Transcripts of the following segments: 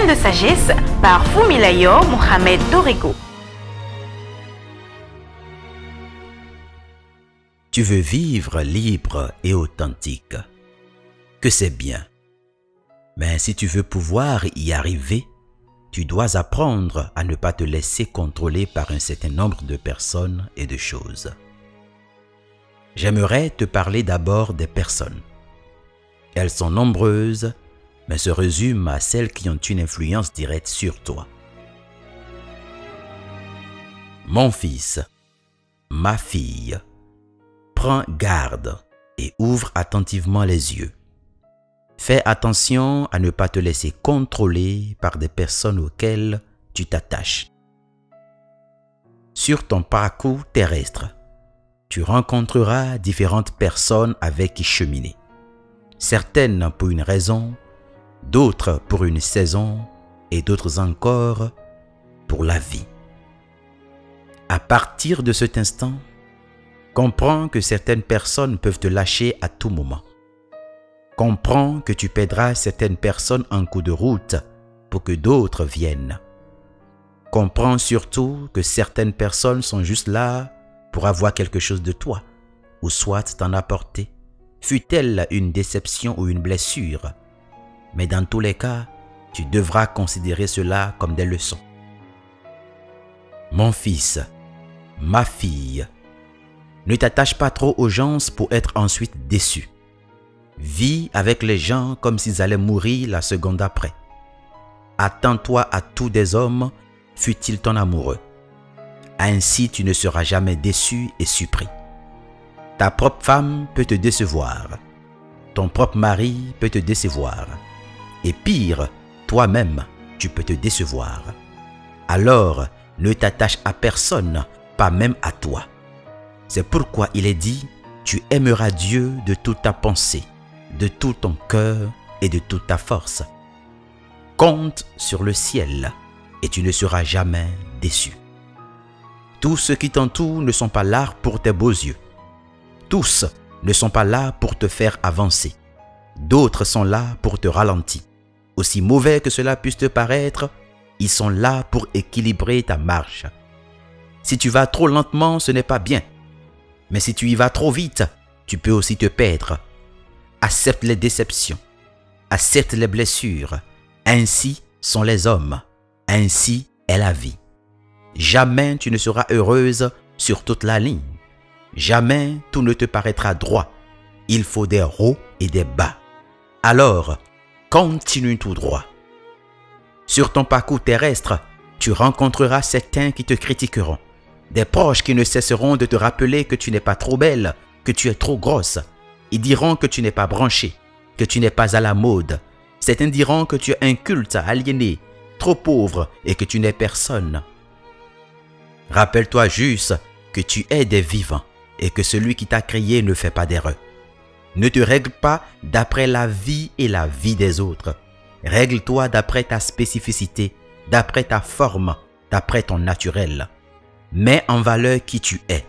Graines de sagesse par Fumilayo Mohamed Dorigo. Tu veux vivre libre et authentique, que c'est bien. Mais si tu veux pouvoir y arriver, tu dois apprendre à ne pas te laisser contrôler par un certain nombre de personnes et de choses. J'aimerais te parler d'abord des personnes. Elles sont nombreuses, mais se résument à celles qui ont une influence directe sur toi. Mon fils, ma fille, prends garde et ouvre attentivement les yeux. Fais attention à ne pas te laisser contrôler par des personnes auxquelles tu t'attaches. Sur ton parcours terrestre, tu rencontreras différentes personnes avec qui cheminer. Certaines pour une raison, d'autres pour une saison et d'autres encore pour la vie. À partir de cet instant, comprends que certaines personnes peuvent te lâcher à tout moment. Comprends que tu perdras certaines personnes en cours de route pour que d'autres viennent. Comprends surtout que certaines personnes sont juste là pour avoir quelque chose de toi, ou soit t'en apporter, fût-elle une déception ou une blessure. Mais dans tous les cas, tu devras considérer cela comme des leçons. Mon fils, ma fille, ne t'attache pas trop aux gens pour être ensuite déçu. Vis avec les gens comme s'ils allaient mourir la seconde après. Attends-toi à tout des hommes, fût-il ton amoureux. Ainsi, tu ne seras jamais déçu et surpris. Ta propre femme peut te décevoir. Ton propre mari peut te décevoir. Et pire, toi-même, tu peux te décevoir. Alors, ne t'attache à personne, pas même à toi. C'est pourquoi il est dit, tu aimeras Dieu de toute ta pensée, de tout ton cœur et de toute ta force. Compte sur le ciel et tu ne seras jamais déçu. Tous ceux qui t'entourent ne sont pas là pour tes beaux yeux. Tous ne sont pas là pour te faire avancer. D'autres sont là pour te ralentir. Aussi mauvais que cela puisse te paraître, ils sont là pour équilibrer ta marche. Si tu vas trop lentement, ce n'est pas bien. Mais si tu y vas trop vite, tu peux aussi te perdre. Accepte les déceptions. Accepte les blessures. Ainsi sont les hommes. Ainsi est la vie. Jamais tu ne seras heureuse sur toute la ligne. Jamais tout ne te paraîtra droit. Il faut des hauts et des bas. Alors, continue tout droit. Sur ton parcours terrestre, tu rencontreras certains qui te critiqueront. Des proches qui ne cesseront de te rappeler que tu n'es pas trop belle, que tu es trop grosse. Ils diront que tu n'es pas branchée, que tu n'es pas à la mode. Certains diront que tu es inculte, aliéné, trop pauvre et que tu n'es personne. Rappelle-toi juste que tu es des vivants et que celui qui t'a créé ne fait pas d'erreur. Ne te règle pas d'après la vie et la vie des autres. Règle-toi d'après ta spécificité, d'après ta forme, d'après ton naturel. Mets en valeur qui tu es.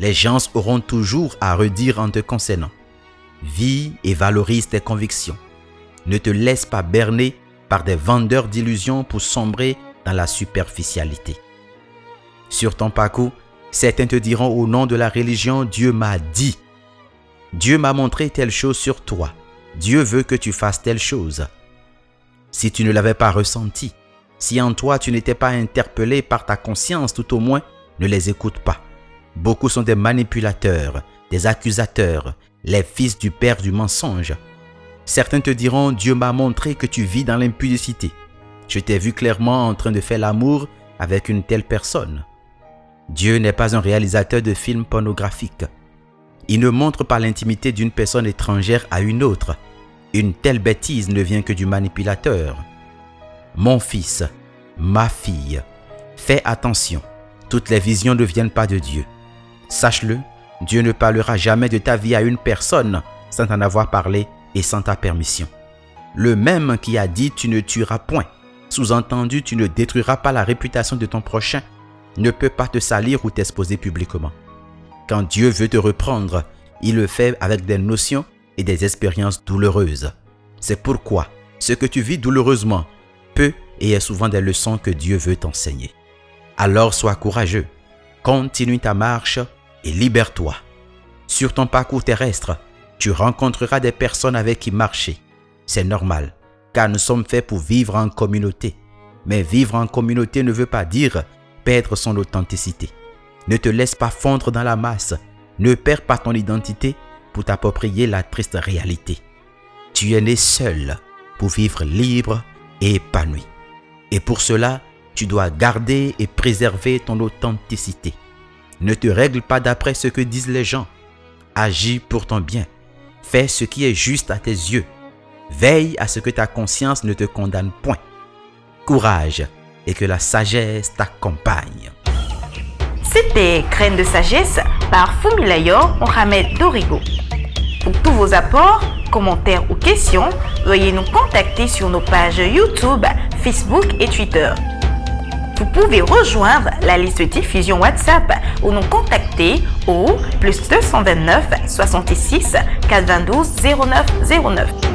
Les gens auront toujours à redire en te concernant. Vis et valorise tes convictions. Ne te laisse pas berner par des vendeurs d'illusions pour sombrer dans la superficialité. Sur ton parcours, certains te diront au nom de la religion, Dieu m'a dit. Dieu m'a montré telle chose sur toi. Dieu veut que tu fasses telle chose. Si tu ne l'avais pas ressenti, si en toi tu n'étais pas interpellé par ta conscience, tout au moins, ne les écoute pas. Beaucoup sont des manipulateurs, des accusateurs, les fils du père du mensonge. Certains te diront, Dieu m'a montré que tu vis dans l'impudicité. Je t'ai vu clairement en train de faire l'amour avec une telle personne. Dieu n'est pas un réalisateur de films pornographiques. Il ne montre pas l'intimité d'une personne étrangère à une autre. Une telle bêtise ne vient que du manipulateur. Mon fils, ma fille, fais attention. Toutes les visions ne viennent pas de Dieu. Sache-le, Dieu ne parlera jamais de ta vie à une personne sans t'en avoir parlé et sans ta permission. Le même qui a dit « tu ne tueras point », sous-entendu « tu ne détruiras pas la réputation de ton prochain », ne peut pas te salir ou t'exposer publiquement. Quand Dieu veut te reprendre, il le fait avec des notions et des expériences douloureuses. C'est pourquoi ce que tu vis douloureusement, peu et est souvent des leçons que Dieu veut t'enseigner. Alors sois courageux, continue ta marche et libère-toi. Sur ton parcours terrestre, tu rencontreras des personnes avec qui marcher. C'est normal, car nous sommes faits pour vivre en communauté. Mais vivre en communauté ne veut pas dire perdre son authenticité. Ne te laisse pas fondre dans la masse. Ne perds pas ton identité pour t'approprier la triste réalité. Tu es né seul pour vivre libre et épanoui. Et pour cela, tu dois garder et préserver ton authenticité. Ne te règle pas d'après ce que disent les gens. Agis pour ton bien. Fais ce qui est juste à tes yeux. Veille à ce que ta conscience ne te condamne point. Courage et que la sagesse t'accompagne. C'était Graines de sagesse par Fumilayo Mohamed Dorigo. Pour tous vos apports, commentaires ou questions, veuillez nous contacter sur nos pages YouTube, Facebook et Twitter. Vous pouvez rejoindre la liste diffusion WhatsApp ou nous contacter au +229 66 422 09 09.